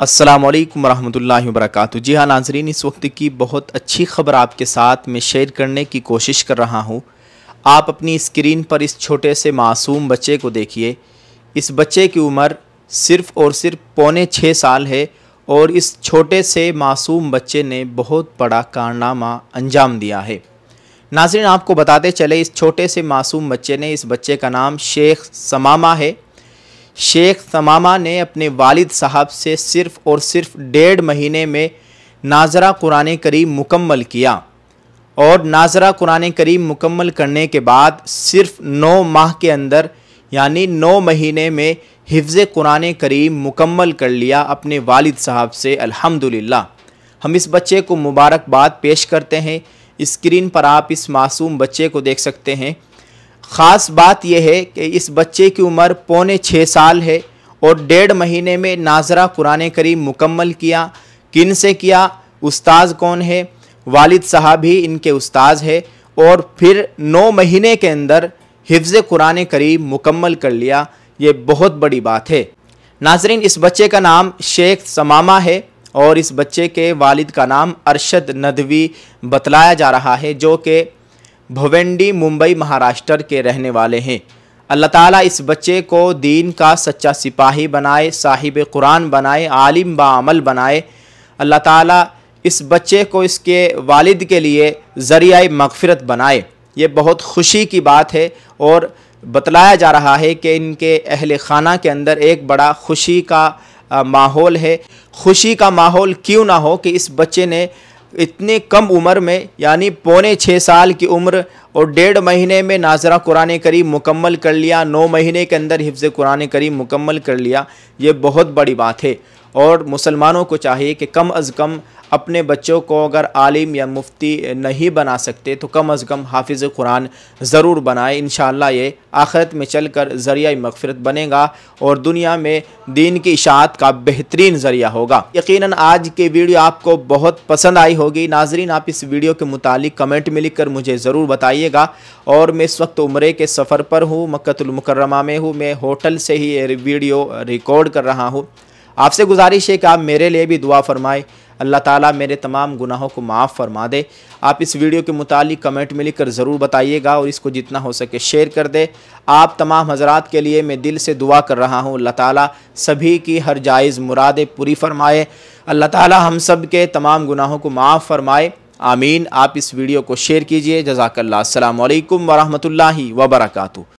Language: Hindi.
अस्सलामु अलैकुम वरहमतुल्लाहि वबरकातुहू। जी हाँ नाज़रीन, इस वक्त की बहुत अच्छी ख़बर आपके साथ मैं शेयर करने की कोशिश कर रहा हूँ। आप अपनी स्क्रीन पर इस छोटे से मासूम बच्चे को देखिए। इस बच्चे की उम्र सिर्फ़ और सिर्फ पौने 6 साल है और इस छोटे से मासूम बच्चे ने बहुत बड़ा कारनामा अंजाम दिया है। नाज़रीन, आपको बताते चले, इस छोटे से मासूम बच्चे ने, इस बच्चे का नाम शेख समामा है। शेख समामा ने अपने वालिद साहब से सिर्फ़ और सिर्फ 1.5 महीने में नाज़रा कुरान करीम मुकम्मल किया और नाज़रा कुरान करीम मुकम्मल करने के बाद सिर्फ 9 माह के अंदर यानी 9 महीने में हिफ्ज़ कुरान करीम मुकम्मल कर लिया अपने वालिद साहब से। अल्हम्दुलिल्लाह, हम इस बच्चे को मुबारकबाद पेश करते हैं। स्क्रीन पर आप इस मासूम बच्चे को देख सकते हैं। ख़ास बात यह है कि इस बच्चे की उम्र पौने 6 साल है और 1.5 महीने में नाज़रा कुरान करीम मुकम्मल किया। किन से किया, उस्ताज़ कौन है? वालिद साहब ही इनके उस्ताज़ है और फिर 9 महीने के अंदर हिफ्ज़ कुरान करीम मुकम्मल कर लिया। ये बहुत बड़ी बात है। नाज़रीन, इस बच्चे का नाम शेख समामा है और इस बच्चे के वालिद का नाम अरशद नदवी बतलाया जा रहा है, जो कि भिवंडी मुंबई महाराष्ट्र के रहने वाले हैं। अल्लाह ताला इस बच्चे को दीन का सच्चा सिपाही बनाए, साहिब कुरान बनाए, आलिम बाअमल बनाए। अल्लाह ताला इस बच्चे को इसके वालिद के लिए ज़रिया मग़फ़िरत बनाए। ये बहुत खुशी की बात है और बतलाया जा रहा है कि इनके अहले खाना के अंदर एक बड़ा खुशी का माहौल है। खुशी का माहौल क्यों ना हो कि इस बच्चे ने इतने कम उम्र में यानी पौने 6 साल की उम्र और 1.5 महीने में नाज़रा कुरान करीम मुकम्मल कर लिया, 9 महीने के अंदर हिफ्ज़ कुरान करीम मुकम्मल कर लिया। ये बहुत बड़ी बात है और मुसलमानों को चाहिए कि कम अज़ कम अपने बच्चों को अगर आलिम या मुफ्ती नहीं बना सकते तो कम अज़ कम हाफिज़ कुरान ज़रूर बनाए। इंशाअल्लाह ये आखिरत में चलकर ज़रिया मग़फ़िरत बनेगा और दुनिया में दीन की इशाअत का बेहतरीन ज़रिया होगा। यकीनन आज की वीडियो आपको बहुत पसंद आई होगी। नाज़रीन, आप इस वीडियो के मुतालिक कमेंट में लिख कर मुझे ज़रूर बताइएगा। और मैं इस वक्त उम्रे के सफ़र पर हूँ, मक्कतुल मुकर्रमा में हूँ। मैं होटल से ही ये वीडियो रिकॉर्ड कर रहा हूँ। आपसे गुजारिश है कि आप मेरे लिए भी दुआ फरमाएं। अल्लाह ताला मेरे तमाम गुनाहों को माफ़ फरमा दे। आप इस वीडियो के मुतालिक कमेंट में लिखकर ज़रूर बताइएगा और इसको जितना हो सके शेयर कर दे। आप तमाम हज़रात के लिए मैं दिल से दुआ कर रहा हूँ। अल्लाह ताला सभी की हर जायज़ मुरादें पूरी फरमाए। अल्लाह ताला हम सब के तमाम गुनाहों को माफ़ फरमाए। आमीन। आप इस वीडियो को शेयर कीजिए। जज़ाकल्लाह। अस्सलामु अलैकुम वरहमतुल्लाहि वबरकातुहू।